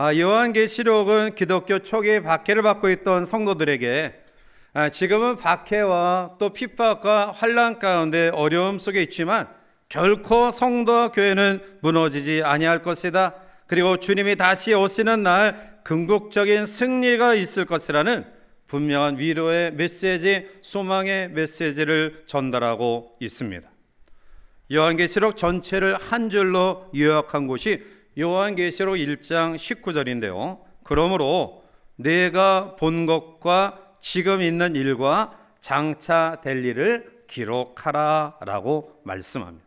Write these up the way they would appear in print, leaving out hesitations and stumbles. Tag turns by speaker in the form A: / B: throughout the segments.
A: 요한계시록은 기독교 초기 박해를 받고 있던 성도들에게 지금은 박해와 또 핍박과 환난 가운데 어려움 속에 있지만 결코 성도와 교회는 무너지지 아니할 것이다. 그리고 주님이 다시 오시는 날 궁극적인 승리가 있을 것이라는 분명한 위로의 메시지, 소망의 메시지를 전달하고 있습니다. 요한계시록 전체를 한 줄로 요약한 곳이 요한계시록 1장 19절인데요. 그러므로 내가 본 것과 지금 있는 일과 장차 될 일을 기록하라 라고 말씀합니다.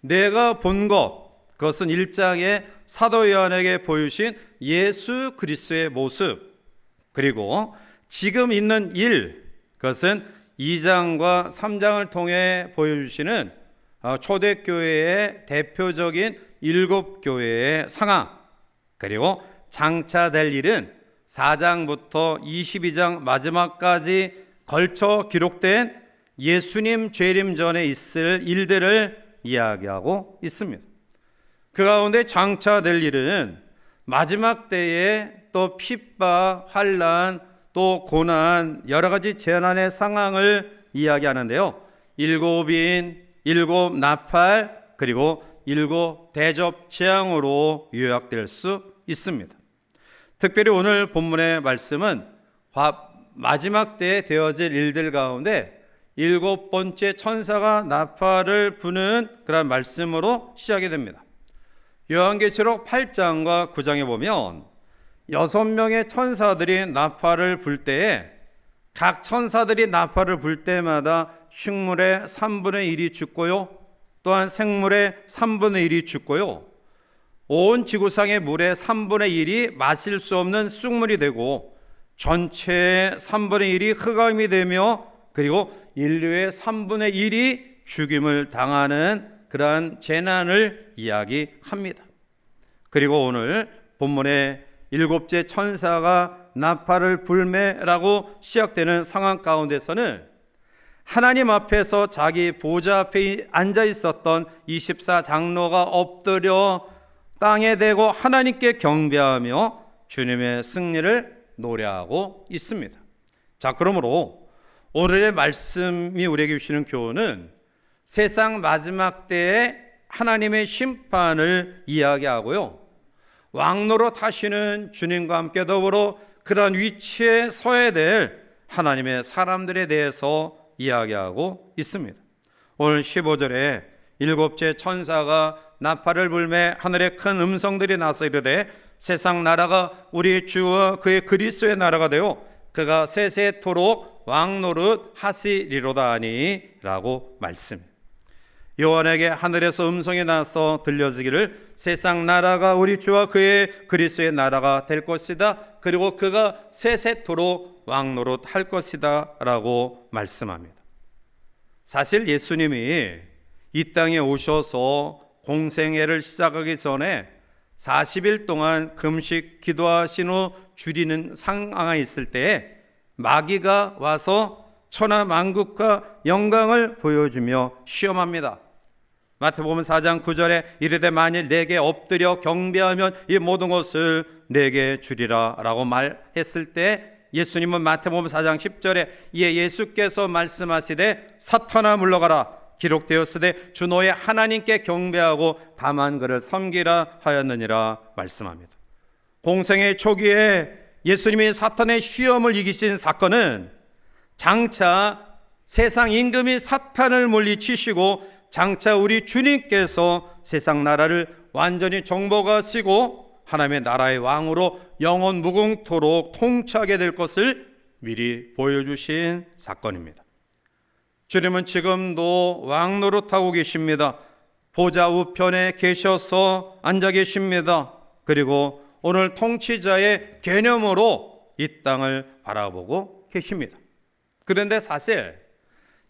A: 내가 본 것, 그것은 1장에 사도 요한에게 보여주신 예수 그리스도의 모습, 그리고 지금 있는 일, 그것은 2장과 3장을 통해 보여주시는 초대교회의 대표적인 7교회의 상황, 그리고 장차 될 일은 4장부터 22장 마지막까지 걸쳐 기록된 예수님 재림 전에 있을 일들을 이야기하고 있습니다. 그 가운데 장차 될 일은 마지막 때에 또 핍박, 환난, 또 고난, 여러 가지 재난의 상황을 이야기하는데요. 7인, 7 나팔, 그리고 7 대접 재앙으로 요약될 수 있습니다. 특별히 오늘 본문의 말씀은 마지막 때에 되어질 일들 가운데 7번째 천사가 나팔을 부는 그런 말씀으로 시작이 됩니다. 요한계시록 8장과 9장에 보면 6명의 천사들이 나팔을 불 때에 각 천사들이 나팔을 불 때마다 식물의 3분의 1이 죽고요, 또한 생물의 3분의 1이 죽고요, 온 지구상의 물의 3분의 1이 마실 수 없는 쑥물이 되고 전체의 3분의 1이 흑암이 되며 그리고 인류의 3분의 1이 죽임을 당하는 그러한 재난을 이야기합니다. 그리고 오늘 본문의 7째 천사가 나팔을 불매라고 시작되는 상황 가운데서는 하나님 앞에서 자기 보좌 앞에 앉아 있었던 24장로가 엎드려 땅에 대고 하나님께 경배하며 주님의 승리를 노래하고 있습니다. 자, 그러므로 오늘의 말씀이 우리에게 주시는 교훈은 세상 마지막 때에 하나님의 심판을 이야기하고요, 왕노로 타시는 주님과 함께 더불어 그러한 위치에 서야 될 하나님의 사람들에 대해서 이야기하고 있습니다. 오늘 15절에 7째 천사가 나팔을 불매 하늘에 큰 음성들이 나서 이르되 세상 나라가 우리 주와 그의 그리스도의 나라가 되어 그가 세세토록 왕노릇 하시리로다 하니 라고 말씀. 요한에게 하늘에서 음성이 나서 들려지기를 세상 나라가 우리 주와 그의 그리스도의 나라가 될 것이다, 그리고 그가 세세토록 왕노릇 할 것이다 라고 말씀합니다. 사실 예수님이 이 땅에 오셔서 공생애를 시작하기 전에 40일 동안 금식 기도하신 후 줄이는 상황에 있을 때에 마귀가 와서 천하만국과 영광을 보여주며 시험합니다. 마태복음 4장 9절에 이르되 만일 내게 엎드려 경배하면 이 모든 것을 내게 주리라 라고 말했을 때 예수님은 마태복음 4장 10절에 이에 예수께서 말씀하시되 사탄아 물러가라 기록되었으되 주 너의 하나님께 경배하고 다만 그를 섬기라 하였느니라 말씀합니다. 공생의 초기에 예수님이 사탄의 시험을 이기신 사건은 장차 세상 임금이 사탄을 물리치시고 장차 우리 주님께서 세상 나라를 완전히 정복하시고 하나님의 나라의 왕으로 영원 무궁토록 통치하게 될 것을 미리 보여주신 사건입니다. 주님은 지금도 왕노릇하고 계십니다. 보좌 우편에 계셔서 앉아 계십니다. 그리고 오늘 통치자의 개념으로 이 땅을 바라보고 계십니다. 그런데 사실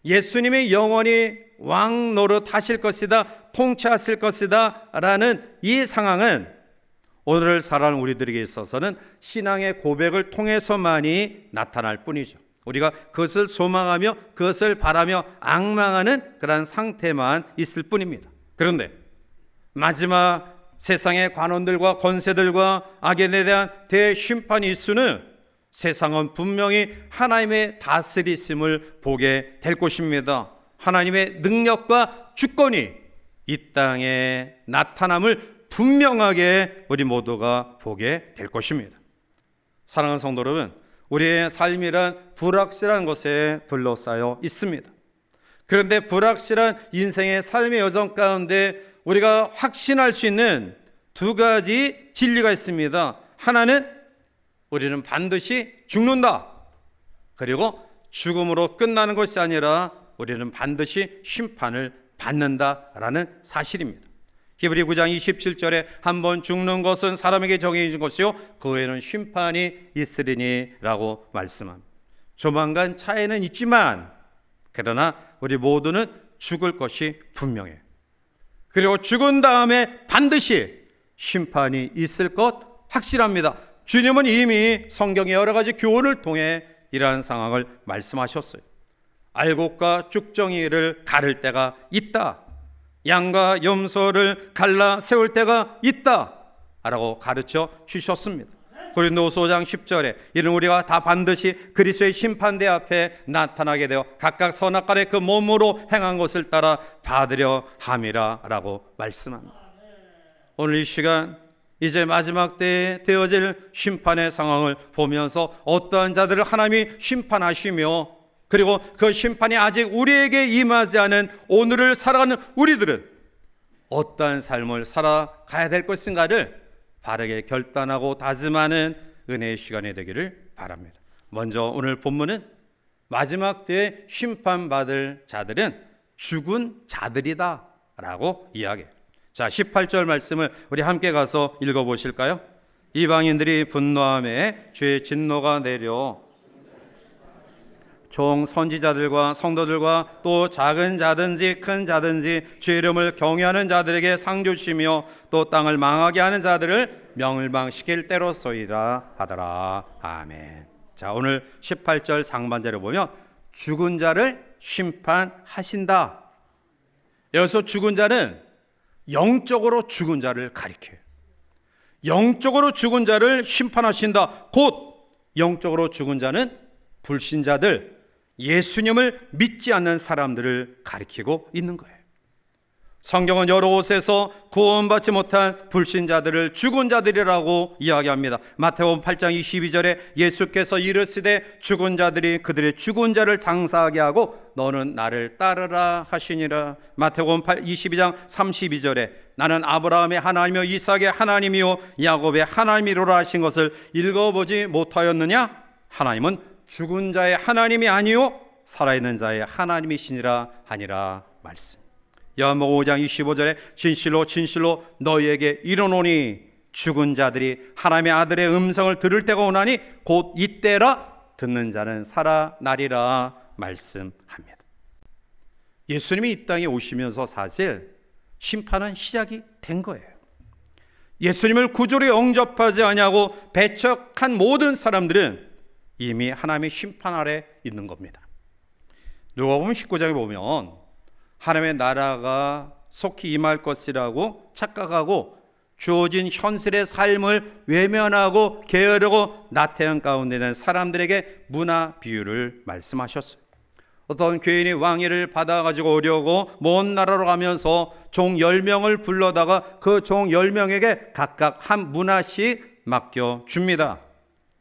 A: 예수님이 영원히 왕노릇 하실 것이다, 통치하실 것이다 라는 이 상황은 오늘을 살아가는 우리들에게 있어서는 신앙의 고백을 통해서만이 나타날 뿐이죠. 우리가 그것을 소망하며 그것을 바라며 앙망하는 그런 상태만 있을 뿐입니다. 그런데 마지막 세상의 관원들과 권세들과 악인에 대한 대심판이 있으는 세상은 분명히 하나님의 다스리심을 보게 될 것입니다. 하나님의 능력과 주권이 이 땅에 나타남을 분명하게 우리 모두가 보게 될 것입니다. 사랑하는 성도 여러분, 우리의 삶이란 불확실한 것에 둘러싸여 있습니다. 그런데 불확실한 인생의 삶의 여정 가운데 우리가 확신할 수 있는 두 가지 진리가 있습니다. 하나는 우리는 반드시 죽는다. 그리고 죽음으로 끝나는 것이 아니라 우리는 반드시 심판을 받는다라는 사실입니다. 히브리 9장 27절에 한번 죽는 것은 사람에게 정해진 것이요 그 후에는 심판이 있으리니 라고 말씀합니다. 조만간 차이는 있지만 그러나 우리 모두는 죽을 것이 분명해요. 그리고 죽은 다음에 반드시 심판이 있을 것 확실합니다. 주님은 이미 성경의 여러 가지 교훈을 통해 이러한 상황을 말씀하셨어요. 알곡과 쭉정이를 가를 때가 있다. 양과 염소를 갈라 세울 때가 있다 라고 가르쳐 주셨습니다. 고린도후서 5장 10절에 이는 우리가 다 반드시 그리스도의 심판대 앞에 나타나게 되어 각각 선악간에 그 몸으로 행한 것을 따라 받으려 함이라 라고 말씀합니다. 오늘 이 시간 이제 마지막 때에 되어질 심판의 상황을 보면서 어떠한 자들을 하나님이 심판하시며 그리고 그 심판이 아직 우리에게 임하지 않은 오늘을 살아가는 우리들은 어떠한 삶을 살아가야 될 것인가를 바르게 결단하고 다짐하는 은혜의 시간이 되기를 바랍니다. 먼저 오늘 본문은 마지막 때에 심판받을 자들은 죽은 자들이다 라고 이야기해요. 자, 18절 말씀을 우리 함께 가서 읽어보실까요? 이방인들이 분노하며 주의 진노가 내려 종 선지자들과 성도들과 또 작은 자든지 큰 자든지 주의 이름을 경외하는 자들에게 상 주시며 또 땅을 망하게 하는 자들을 멸망시킬 때로소이다 하더라. 아멘. 자, 오늘 18절 상반절을 보면 죽은 자를 심판하신다. 여기서 죽은 자는 영적으로 죽은 자를 가리켜요. 영적으로 죽은 자를 심판하신다. 곧 영적으로 죽은 자는 불신자들, 예수님을 믿지 않는 사람들을 가리키고 있는 거예요. 성경은 여러 곳에서 구원받지 못한 불신자들을 죽은 자들이라고 이야기합니다. 마태복음 8장 22절에 예수께서 이르시되 죽은 자들이 그들의 죽은 자를 장사하게 하고 너는 나를 따르라 하시니라. 마태복음 22장 32절에 나는 아브라함의 하나님이요 이삭의 하나님이요 야곱의 하나님이로라 하신 것을 읽어보지 못하였느냐? 하나님은 죽은 자의 하나님이 아니요 살아있는 자의 하나님이시니라 하니라 말씀. 요한복음 5장 25절에 진실로 진실로 너희에게 이르노니 죽은 자들이 하나님의 아들의 음성을 들을 때가 오나니 곧 이때라 듣는 자는 살아나리라 말씀합니다. 예수님이 이 땅에 오시면서 사실 심판은 시작이 된 거예요. 예수님을 구주로 영접하지 아니하고 배척한 모든 사람들은 이미 하나님의 심판 아래 있는 겁니다. 누가복음 19장에 보면 하나님의 나라가 속히 임할 것이라고 착각하고 주어진 현실의 삶을 외면하고 게으르고 나태한 가운데 있는 사람들에게 문화 비유를 말씀하셨어요. 어떤 죄인이 왕위를 받아가지고 오려고 먼 나라로 가면서 종 10명을 불러다가 그 종 10명에게 각각 한 문화씩 맡겨줍니다.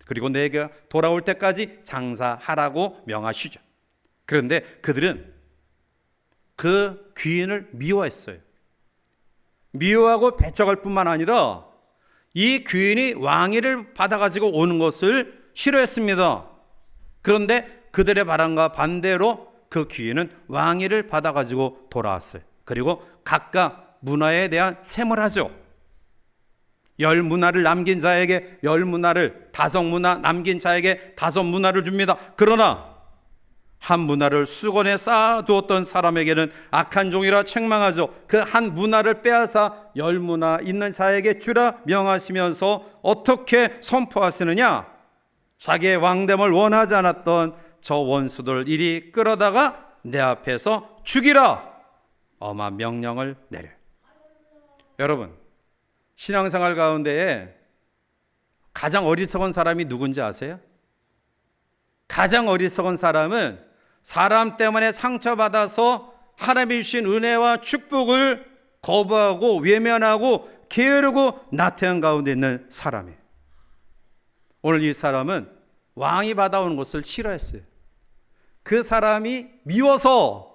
A: 그리고 내가 돌아올 때까지 장사하라고 명하시죠. 그런데 그들은 그 귀인을 미워했어요. 미워하고 배척할 뿐만 아니라 이 귀인이 왕위를 받아가지고 오는 것을 싫어했습니다. 그런데 그들의 바람과 반대로 그 귀인은 왕위를 받아가지고 돌아왔어요. 그리고 각각 문화에 대한 셈을 하죠. 10문화를 남긴 자에게 10문화를, 5문화 남긴 자에게 5문화를 줍니다. 그러나 한 문화를 수건에 쌓아두었던 사람에게는 악한 종이라 책망하죠. 그 한 문화를 빼앗아 10문화 있는 자에게 주라 명하시면서 어떻게 선포하시느냐? 자기의 왕됨을 원하지 않았던 저 원수들 이리 끌어다가 내 앞에서 죽이라. 엄한 명령을 내려요. 여러분, 신앙생활 가운데에 가장 어리석은 사람이 누군지 아세요? 가장 어리석은 사람은 사람 때문에 상처받아서 하나님이 주신 은혜와 축복을 거부하고 외면하고 게으르고 나태한 가운데 있는 사람이에요. 오늘 이 사람은 왕이 받아오는 것을 싫어했어요. 그 사람이 미워서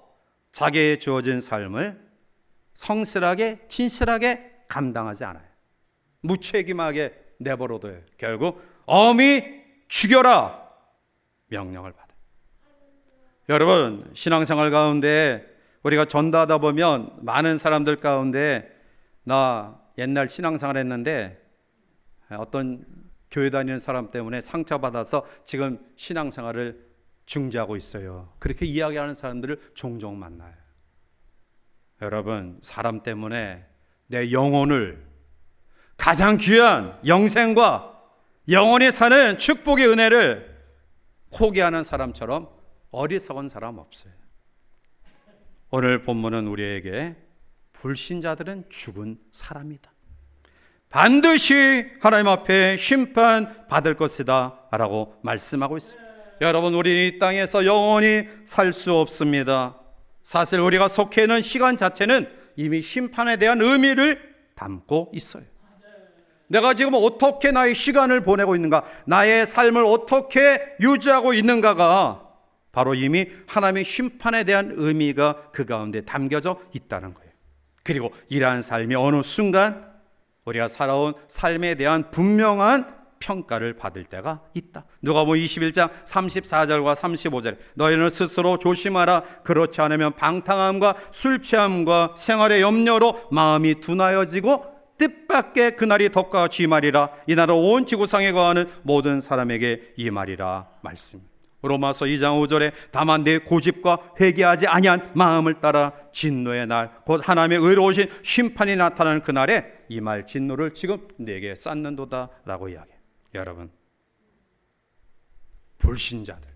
A: 자기의 주어진 삶을 성실하게 진실하게 감당하지 않아요. 무책임하게 내버려둬요. 결국 엄히 죽여라 명령을 받아요. 여러분, 신앙생활 가운데 우리가 전도하다 보면 많은 사람들 가운데 나 옛날 신앙생활 했는데 어떤 교회 다니는 사람 때문에 상처받아서 지금 신앙생활을 중지하고 있어요. 그렇게 이야기하는 사람들을 종종 만나요. 여러분, 사람 때문에 내 영혼을, 가장 귀한 영생과 영원히 사는 축복의 은혜를 포기하는 사람처럼 어리석은 사람 없어요. 오늘 본문은 우리에게 불신자들은 죽은 사람이다, 반드시 하나님 앞에 심판받을 것이다 라고 말씀하고 있습니다. 여러분, 우리는 이 땅에서 영원히 살 수 없습니다. 사실 우리가 속해 있는 시간 자체는 이미 심판에 대한 의미를 담고 있어요. 내가 지금 어떻게 나의 시간을 보내고 있는가, 나의 삶을 어떻게 유지하고 있는가가 바로 이미 하나님의 심판에 대한 의미가 그 가운데 담겨져 있다는 거예요. 그리고 이러한 삶이 어느 순간 우리가 살아온 삶에 대한 분명한 평가를 받을 때가 있다. 누가복음 21장 34절과 35절에 너희는 스스로 조심하라. 그렇지 않으면 방탕함과 술 취함과 생활의 염려로 마음이 둔하여지고 뜻밖의 그날이 덕과 쥐말이라. 이날은 온 지구상에 거하는 모든 사람에게 이 말이라 말씀. 로마서 2장 5절에 다만 내 고집과 회개하지 아니한 마음을 따라 진노의 날, 곧 하나님의 의로우신 심판이 나타나는 그날에 이 말 진노를 지금 내게 쌓는도다 라고 이야기해요. 여러분, 불신자들,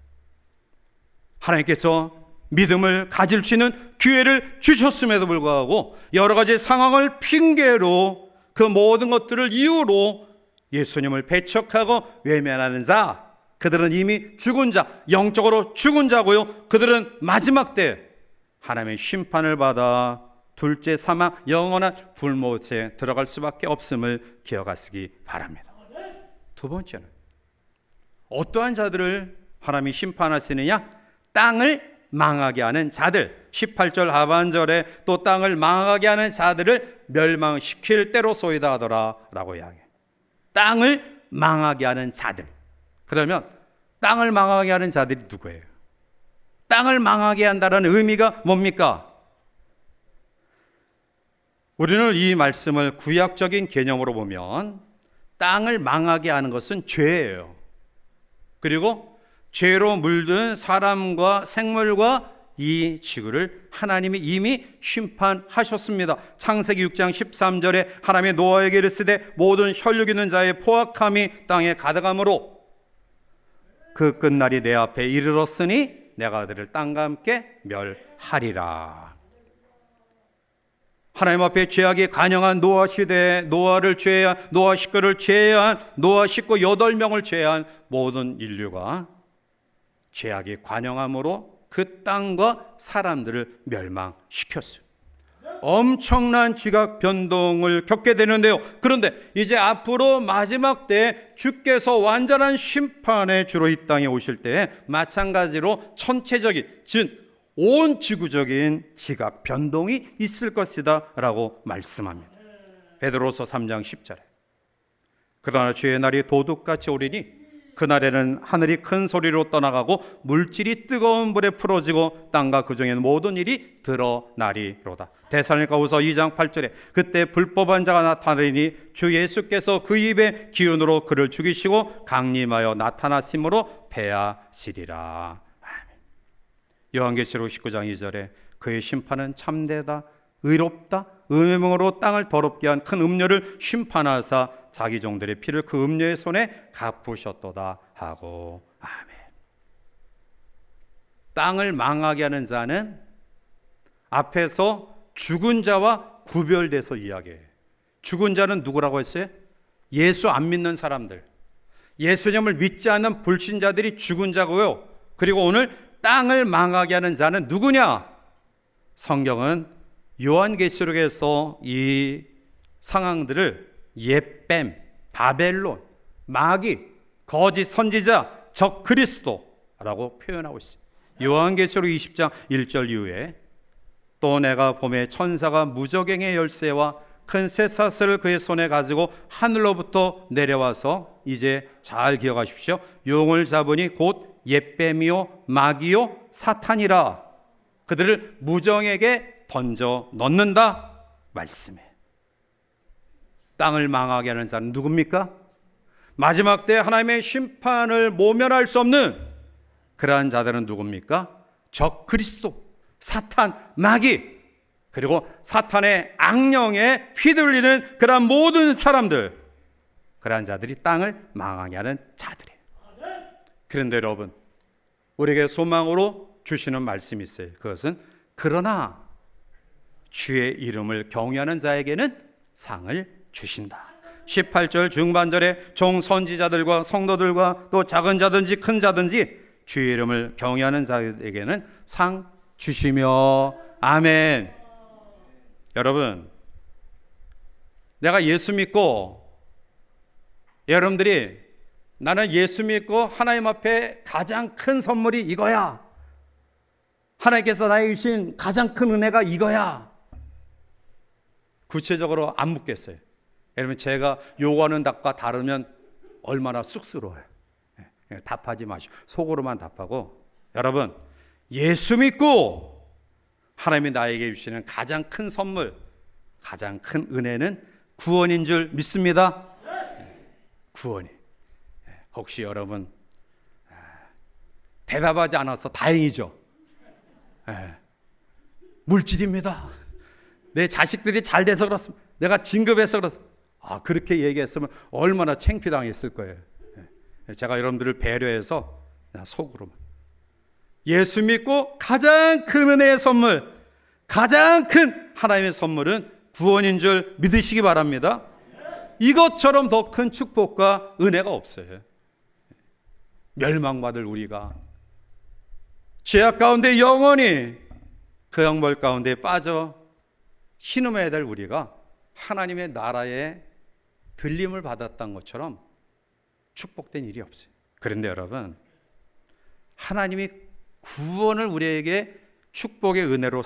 A: 하나님께서 믿음을 가질 수 있는 기회를 주셨음에도 불구하고 여러 가지 상황을 핑계로, 그 모든 것들을 이유로 예수님을 배척하고 외면하는 자, 그들은 이미 죽은 자, 영적으로 죽은 자고요. 그들은 마지막 때 하나님의 심판을 받아 둘째 사망, 영원한 불못에 들어갈 수밖에 없음을 기억하시기 바랍니다. 두 번째는 어떠한 자들을 하나님이 심판하시느냐? 땅을 망하게 하는 자들. 18절 하반절에 또 땅을 망하게 하는 자들을 멸망시킬 때로소이다 하더라 라고 이야기해요. 땅을 망하게 하는 자들. 그러면 땅을 망하게 하는 자들이 누구예요? 땅을 망하게 한다는 의미가 뭡니까? 우리는 이 말씀을 구약적인 개념으로 보면 땅을 망하게 하는 것은 죄예요. 그리고 죄로 물든 사람과 생물과 이 지구를 하나님이 이미 심판하셨습니다. 창세기 6장 13절에 하나님이 노아에게 이르시되 모든 혈육 있는 자의 포악함이 땅에 가득함으로 그 끝날이 내 앞에 이르렀으니 내가 그들을 땅과 함께 멸하리라. 하나님 앞에 죄악이 관영한 노아 시대에 노아를 제외한, 노아 식구를 제외한, 노아 식구 8명을 제외한 모든 인류가 죄악이 관영함으로 그 땅과 사람들을 멸망시켰어요. 엄청난 지각 변동을 겪게 되는데요. 그런데 이제 앞으로 마지막 때 주께서 완전한 심판의 주로 이 땅에 오실 때 마찬가지로 전체적인, 즉 온 지구적인 지각 변동이 있을 것이다 라고 말씀합니다. 베드로서 3장 10절에 그러나 주의 날이 도둑같이 오리니 그날에는 하늘이 큰 소리로 떠나가고 물질이 뜨거운 불에 풀어지고 땅과 그 중에 있는 모든 일이 드러나리로다. 데살로니가후서 2장 8절에 그때 불법한 자가 나타나리니 주 예수께서 그 입의 기운으로 그를 죽이시고 강림하여 나타나심으로 패하시리라. 요한계시록 19장 2절에 그의 심판은 참되다, 의롭다, 음행으로 땅을 더럽게 한 큰 음료를 심판하사 자기 종들의 피를 그 음료의 손에 갚으셨도다 하고. 아멘. 땅을 망하게 하는 자는 앞에서 죽은 자와 구별돼서 이야기해요. 죽은 자는 누구라고 했어요? 예수 안 믿는 사람들, 예수님을 믿지 않는 불신자들이 죽은 자고요. 그리고 오늘 땅을 망하게 하는 자는 누구냐? 성경은 요한계시록에서 이 상황들을 옛뱀, 바벨론, 마귀, 거짓 선지자, 적 그리스도라고 표현하고 있습니다. 요한계시록 20장 1절 이후에 또 내가 봄에 천사가 무저갱의 열쇠와 큰 쇠사슬을 그의 손에 가지고 하늘로부터 내려와서, 이제 잘 기억하십시오. 용을 잡으니 곧 옛뱀이요 마귀요 사탄이라 그들을 무정에게 던져 넣는다 말씀해. 땅을 망하게 하는 자는 누굽니까? 마지막 때 하나님의 심판을 모면할 수 없는 그러한 자들은 누굽니까? 적 그리스도, 사탄, 마귀, 그리고 사탄의 악령에 휘둘리는 그러한 모든 사람들, 그러한 자들이 땅을 망하게 하는 자들이에요. 그런데 여러분, 우리에게 소망으로 주시는 말씀이 있어요. 그것은 그러나 주의 이름을 경외하는 자에게는 상을 주신다. 18절 중반절에 종 선지자들과 성도들과 또 작은 자든지 큰 자든지 주의 이름을 경외하는 자에게는 상 주시며. 아멘. 여러분, 내가 예수 믿고, 여러분들이 나는 예수 믿고 하나님 앞에 가장 큰 선물이 이거야, 하나님께서 나에게 주신 가장 큰 은혜가 이거야, 구체적으로 안 묻겠어요. 여러분, 제가 요구하는 답과 다르면 얼마나 쑥스러워요. 답하지 마시고 속으로만 답하고, 여러분, 예수 믿고 하나님이 나에게 주시는 가장 큰 선물, 가장 큰 은혜는 구원인 줄 믿습니다. 구원이. 혹시 여러분 대답하지 않아서 다행이죠. 물질입니다. 내 자식들이 잘 돼서 그렇습니다. 내가 진급해서 그렇습니다. 그렇게 얘기했으면 얼마나 창피당했을 거예요. 제가 여러분들을 배려해서 그냥 속으로만, 예수 믿고 가장 큰 은혜의 선물, 가장 큰 하나님의 선물은 구원인 줄 믿으시기 바랍니다. 이것처럼 더 큰 축복과 은혜가 없어요. 멸망받을 우리가, 죄악 가운데 영원히 그 형벌 가운데 빠져 신음해야 될 우리가 하나님의 나라에 들림을 받았던 것처럼 축복된 일이 없어요. 그런데 여러분, 하나님이 구원을 우리에게 축복의 은혜로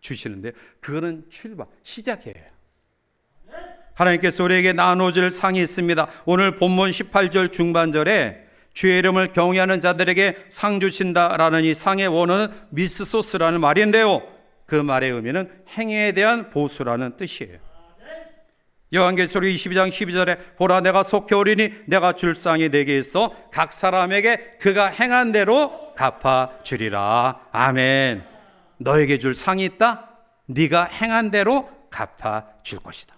A: 주시는데 그거는 시작이에요. 하나님께서 우리에게 나눠줄 상이 있습니다. 오늘 본문 18절 중반절에 주의 이름을 경외하는 자들에게 상 주신다라는 이 상의 원어는 미스소스라는 말인데요, 그 말의 의미는 행위에 대한 보수라는 뜻이에요. 요한계시록 22장 12절에 보라, 내가 속히 오리니 내가 줄 상이 내게 있어 각 사람에게 그가 행한 대로 갚아주리라. 아멘. 너에게 줄 상이 있다. 네가 행한 대로 갚아줄 것이다.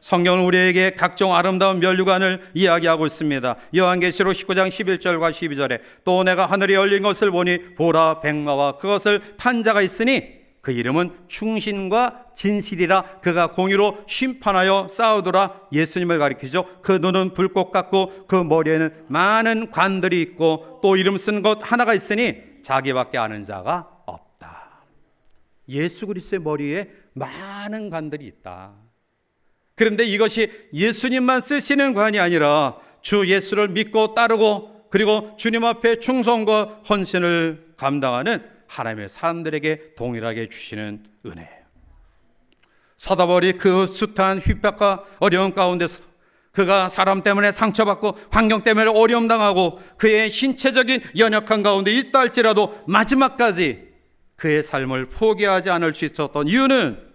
A: 성경은 우리에게 각종 아름다운 면류관을 이야기하고 있습니다. 요한계시록 19장 11절과 12절에 또 내가 하늘이 열린 것을 보니 보라, 백마와 그것을 탄 자가 있으니 그 이름은 충신과 진실이라. 그가 공의로 심판하여 싸우더라. 예수님을 가리키죠. 그 눈은 불꽃 같고 그 머리에는 많은 관들이 있고 또 이름 쓴 것 하나가 있으니 자기밖에 아는 자가 없다. 예수 그리스도의 머리에 많은 관들이 있다. 그런데 이것이 예수님만 쓰시는 관이 아니라 주 예수를 믿고 따르고 그리고 주님 앞에 충성과 헌신을 감당하는 하나님의 사람들에게 동일하게 주시는 은혜예요. 사도 바울이 그 숱한 핍박과 어려움 가운데서 그가 사람 때문에 상처받고 환경 때문에 어려움 당하고 그의 신체적인 연약한 가운데 있다 할지라도 마지막까지 그의 삶을 포기하지 않을 수 있었던 이유는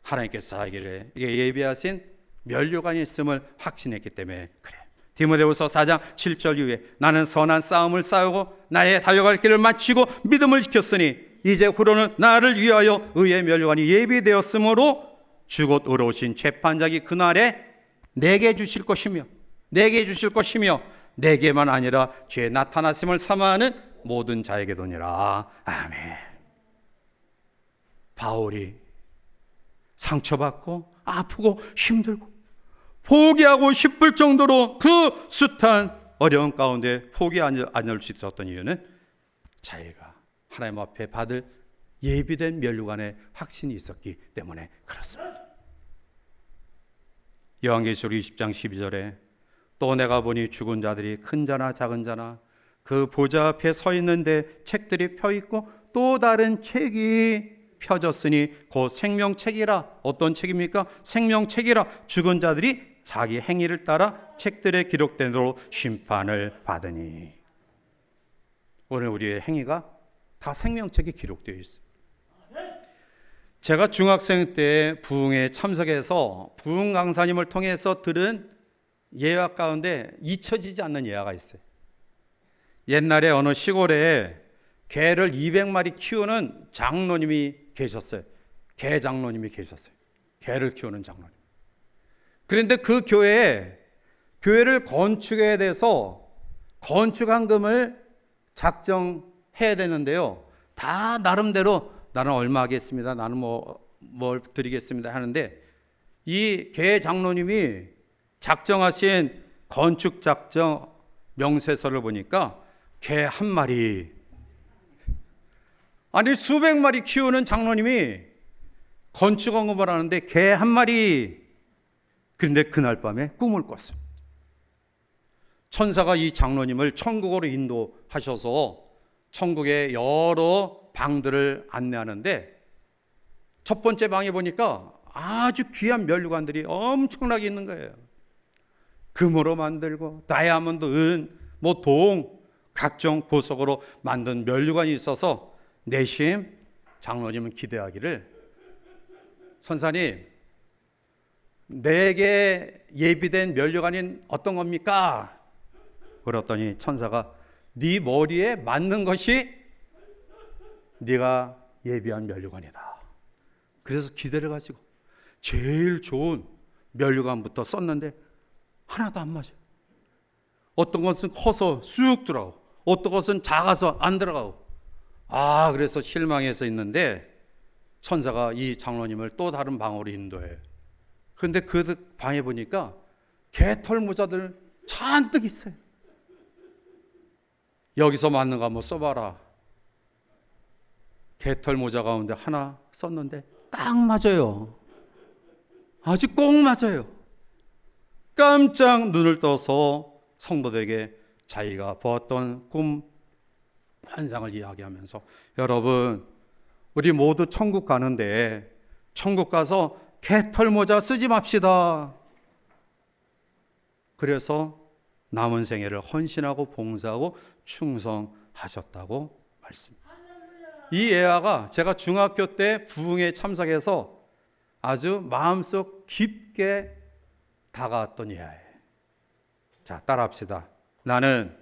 A: 하나님께서 자기를 예비하신 면류관이 있음을 확신했기 때문에 그래. 디모데후서 4장 7절 이후에 나는 선한 싸움을 싸우고 나의 달려갈 길을 마치고 믿음을 지켰으니 이제 후로는 나를 위하여 의의 면류관이 예비되었으므로 주곧 의로우신 재판장이 그날에 내게 주실 것이며 내게만 아니라 죄의 나타났음을 사모하는 모든 자에게도니라. 아멘. 바울이 상처받고 아프고 힘들고 포기하고 싶을 정도로 그 숱한 어려운 가운데 포기 않을 수 있었던 이유는 자기가 하나님 앞에 받을 예비된 면류관의 확신이 있었기 때문에 그렇습니다. 요한계시록 20장 12절에 또 내가 보니 죽은 자들이 큰 자나 작은 자나 그 보좌 앞에 서 있는데 책들이 펴 있고 또 다른 책이 펴졌으니 곧 생명책이라. 어떤 책입니까? 생명책이라. 죽은 자들이 자기 행위를 따라 책들에 기록된 대로 심판을 받으니. 오늘 우리의 행위가 다 생명책에 기록되어 있어요. 제가 중학생 때 부흥에 참석해서 부흥 강사님을 통해서 들은 예화 가운데 잊혀지지 않는 예화가 있어요. 옛날에 어느 시골에 개를 200마리 키우는 장로님이 계셨어요. 개 장로님이 계셨어요. 개를 키우는 장로님. 그런데 그 교회를 건축해야 돼서 건축한금을 작정해야 되는데요. 다 나름대로 나는 얼마 하겠습니다. 나는 뭘 드리겠습니다 하는데 이 개 장로님이 작정하신 건축 작정 명세서를 보니까 개 한 마리, 아니 수백 마리 키우는 장로님이 건축헌금을 하는데 개 한 마리. 그런데 그날 밤에 꿈을 꿨어요. 천사가 이 장로님을 천국으로 인도하셔서 천국의 여러 방들을 안내하는데 첫 번째 방에 보니까 아주 귀한 면류관들이 엄청나게 있는 거예요. 금으로 만들고 다이아몬드, 은, 동, 각종 보석으로 만든 면류관이 있어서 내심 장로님은 기대하기를, 선사님 내게 예비된 면류관인 어떤 겁니까? 그랬더니 천사가 네 머리에 맞는 것이 네가 예비한 면류관이다. 그래서 기대를 가지고 제일 좋은 면류관부터 썼는데 하나도 안 맞아요. 어떤 것은 커서 쑥 들어가고 어떤 것은 작아서 안 들어가고. 그래서 실망해서 있는데 천사가 이 장로님을 또 다른 방으로 인도해요. 그런데 그 방에 보니까 개털 모자들 잔뜩 있어요. 여기서 맞는 거 한번 써봐라. 개털 모자 가운데 하나 썼는데 딱 맞아요. 아주 꼭 맞아요. 깜짝 눈을 떠서 성도들에게 자기가 보았던 꿈 환상을 이야기하면서, 여러분 우리 모두 천국 가는데 천국 가서 개털 모자 쓰지 맙시다. 그래서 남은 생애를 헌신하고 봉사하고 충성하셨다고 말씀합니다. 이 예화가 제가 중학교 때 부흥에 참석해서 아주 마음속 깊게 다가왔던 예화예요. 자, 따라합시다. 나는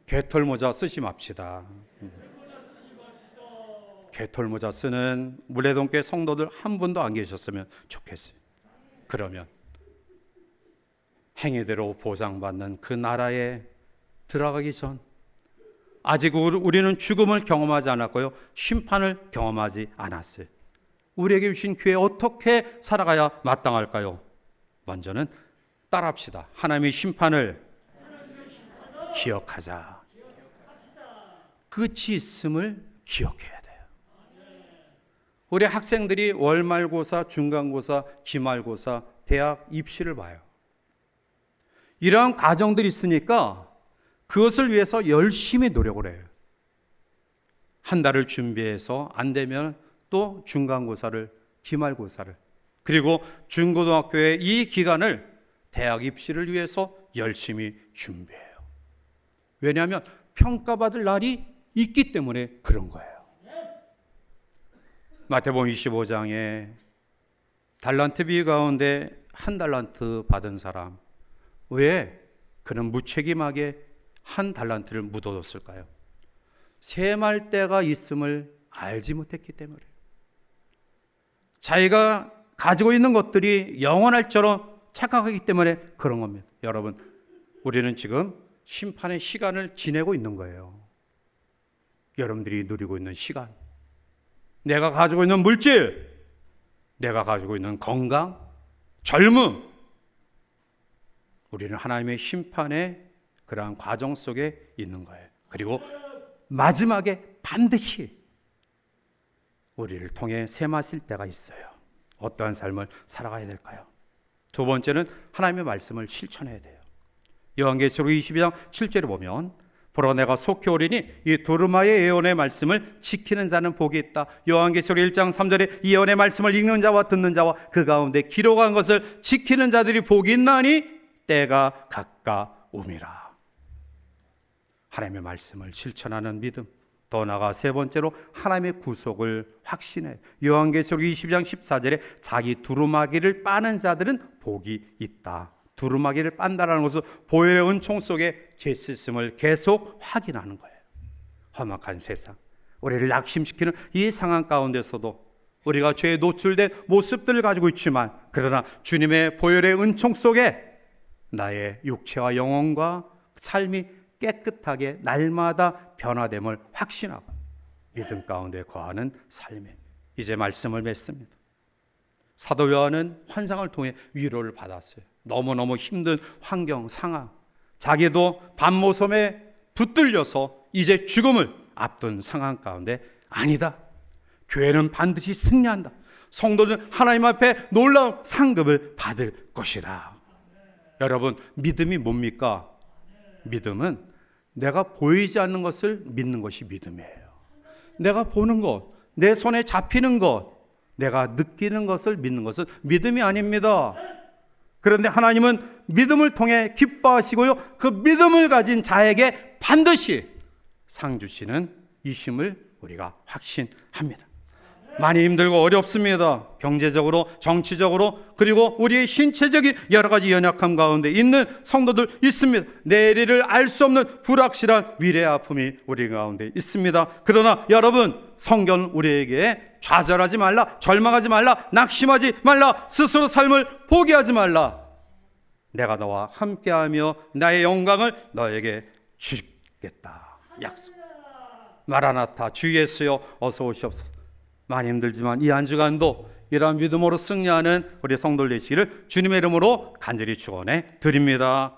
A: 개털 모자 쓰지 맙시다. 개털 모자 쓰는 물레동교회 성도들 한 분도 안 계셨으면 좋겠어요. 그러면 행위대로 보상받는 그 나라에 들어가기 전, 아직 우리는 죽음을 경험하지 않았고요, 심판을 경험하지 않았어요. 우리에게 주신 기회에 어떻게 살아가야 마땅할까요? 먼저는 따라합시다. 하나님의 심판을 기억하자. 끝이 있음을 기억해야 돼요. 우리 학생들이 월말고사, 중간고사, 기말고사, 대학 입시를 봐요. 이러한 과정들이 있으니까 그것을 위해서 열심히 노력을 해요. 한 달을 준비해서 안 되면 또 중간고사를, 기말고사를, 그리고 중고등학교의 이 기간을 대학 입시를 위해서 열심히 준비해요. 왜냐하면 평가받을 날이 있기 때문에 그런 거예요. 마태복음 25장에 달란트 비유 가운데 한 달란트 받은 사람, 왜 그는 무책임하게 한 달란트를 묻어뒀을까요? 셈할 때가 있음을 알지 못했기 때문에. 자기가 가지고 있는 것들이 영원할처럼 착각하기 때문에 그런 겁니다. 여러분, 우리는 지금 심판의 시간을 지내고 있는 거예요. 여러분들이 누리고 있는 시간, 내가 가지고 있는 물질, 내가 가지고 있는 건강, 젊음, 우리는 하나님의 심판의 그러한 과정 속에 있는 거예요. 그리고 마지막에 반드시 우리를 통해 세마실 때가 있어요. 어떠한 삶을 살아가야 될까요? 두 번째는 하나님의 말씀을 실천해야 돼요. 요한계시록 22장 7절에 보면 보라 내가 속히 오리니 이 두루마의 예언의 말씀을 지키는 자는 복이 있다. 요한계시록 1장 3절에 이 예언의 말씀을 읽는 자와 듣는 자와 그 가운데 기록한 것을 지키는 자들이 복이 있나니 때가 가까움이라. 하나님의 말씀을 실천하는 믿음, 더 나아가 세 번째로 하나님의 구속을 확신해. 요한계시록 20장 14절에 자기 두루마기를 빠는 자들은 복이 있다. 두루마기를 빤다라는 것은 보혈의 은총 속에 죄 씻음을 계속 확인하는 거예요. 험악한 세상, 우리를 낙심시키는 이 상황 가운데서도 우리가 죄에 노출된 모습들을 가지고 있지만, 그러나 주님의 보혈의 은총 속에 나의 육체와 영혼과 삶이 깨끗하게 날마다 변화됨을 확신하고 믿음 가운데 거하는 삶에 이제 말씀을 맺습니다. 사도 요한은 환상을 통해 위로를 받았어요. 너무너무 힘든 환경, 상황, 자기도 밤모섬에 붙들려서 이제 죽음을 앞둔 상황 가운데 아니다, 교회는 반드시 승리한다, 성도는 하나님 앞에 놀라운 상급을 받을 것이다. 여러분, 믿음이 뭡니까? 믿음은 내가 보이지 않는 것을 믿는 것이 믿음이에요. 내가 보는 것, 내 손에 잡히는 것, 내가 느끼는 것을 믿는 것은 믿음이 아닙니다. 그런데 하나님은 믿음을 통해 기뻐하시고요, 그 믿음을 가진 자에게 반드시 상 주시는 이심을 우리가 확신합니다. 많이 힘들고 어렵습니다. 경제적으로, 정치적으로, 그리고 우리의 신체적인 여러 가지 연약함 가운데 있는 성도들 있습니다. 내일을 알 수 없는 불확실한 미래의 아픔이 우리 가운데 있습니다. 그러나 여러분, 성경 우리에게 좌절하지 말라, 절망하지 말라, 낙심하지 말라, 스스로 삶을 포기하지 말라. 내가 너와 함께하며 나의 영광을 너에게 주겠다. 약속. 마라나타, 주 예수여 어서 오시옵소서. 많이 힘들지만 이 한 주간도 이러한 믿음으로 승리하는 우리 성도들 되시기를 주님의 이름으로 간절히 축원해 드립니다.